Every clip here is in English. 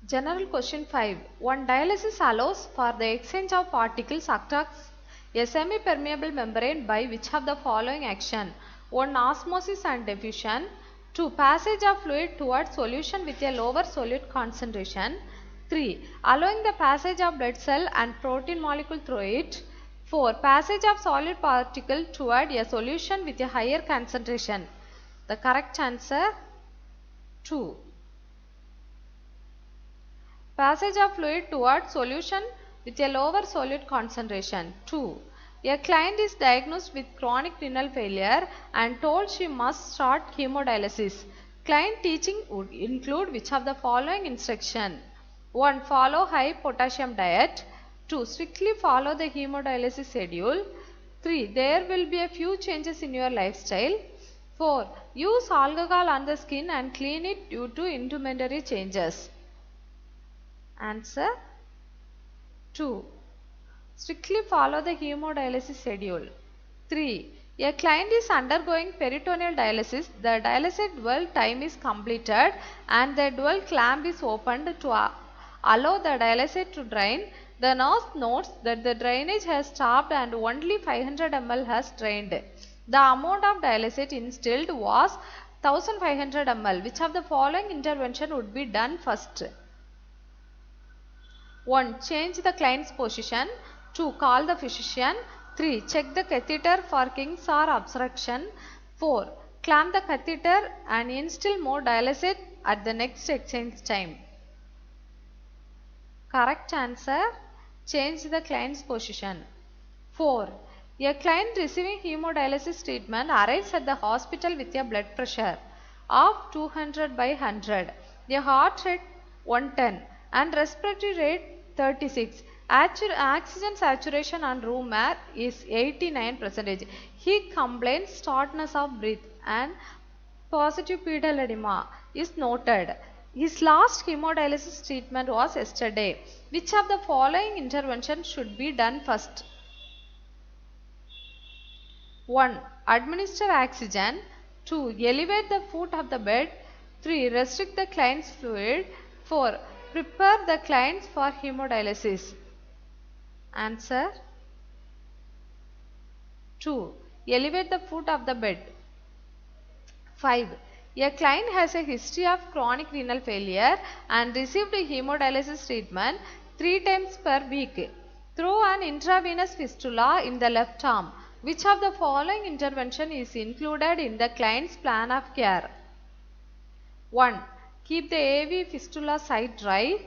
General question 5. One dialysis allows for the exchange of particles across a semi-permeable membrane by which of the following action? 1. Osmosis and diffusion. 2. Passage of fluid towards solution with a lower solute concentration. 3. Allowing the passage of blood cell and protein molecule through it. 4. Passage of solid particle toward a solution with a higher concentration. The correct answer 2. Passage of fluid towards solution with a lower solute concentration. 2. A client is diagnosed with chronic renal failure and told she must start hemodialysis. Client teaching would include which of the following instruction? 1. Follow high potassium diet. 2. Strictly follow the hemodialysis schedule. 3. There will be a few changes in your lifestyle. 4. Use alcohol on the skin and clean it due to intermediary changes. Answer 2. Strictly follow the hemodialysis schedule. 3. A client is undergoing peritoneal dialysis. The dialysis dwell time is completed and the dwell clamp is opened to allow the dialysis to drain. The nurse notes that the drainage has stopped and only 500 ml has drained. The amount of dialysis instilled was 1500 ml. Which of the following intervention would be done first? 1. Change the client's position. 2. Call the physician. 3. Check the catheter for kinks or obstruction. 4. Clamp the catheter and instill more dialysis at the next exchange time. Correct answer. Change the client's position. 4. A client receiving hemodialysis treatment arrives at the hospital with a blood pressure of 200 by 100, a heart rate 110 and respiratory rate 36. Oxygen saturation on room air is 89%. He complains shortness of breath and positive pedal edema is noted. His last hemodialysis treatment was yesterday. Which of the following intervention should be done first? 1. Administer oxygen. 2. Elevate the foot of the bed. 3. Restrict the client's fluid. 4. Prepare the clients for hemodialysis. Answer 2. Elevate the foot of the bed. 5. A client has a history of chronic renal failure and received hemodialysis treatment 3 times per week through an intravenous fistula in the left arm. Which of the following intervention is included in the client's plan of care? 1. Keep the AV fistula site dry.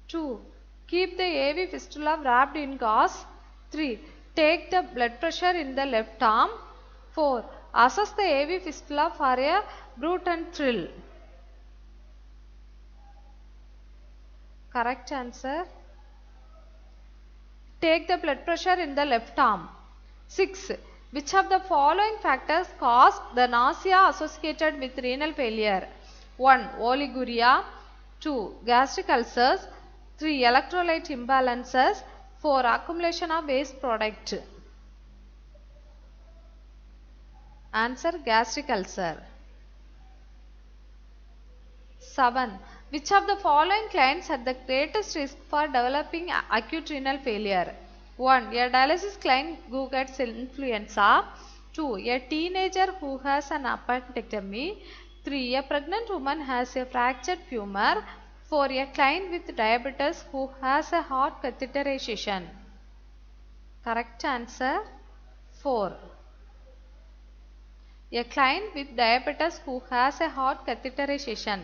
2. Keep the AV fistula wrapped in gauze. 3. Take the blood pressure in the left arm. 4. Assess the AV fistula for a Bruton thrill. Correct answer. Take the blood pressure in the left arm. 6. Which of the following factors cause the nausea associated with renal failure? 1. Oliguria. 2. Gastric ulcers. 3. Electrolyte imbalances. 4. Accumulation of waste product. Answer gastric ulcer. 7. Which of the following clients had the greatest risk for developing acute renal failure? 1. A dialysis client who gets influenza. 2. A teenager who has an appendectomy. 3. A pregnant woman has a fractured femur. 4. A client with diabetes who has a heart catheterization. Correct answer 4. A client with diabetes who has a heart catheterization.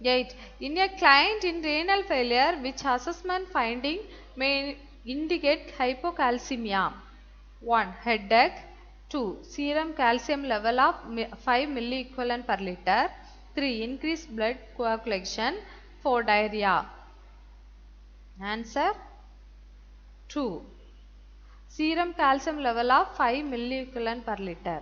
8. In a client in renal failure, which assessment finding may indicate hypocalcemia? 1. Headache. 2. Serum calcium level of 5 milliequivalent per liter. 3. Increased blood coagulation. 4. Diarrhea. Answer 2. Serum calcium level of 5 milliequivalent per liter.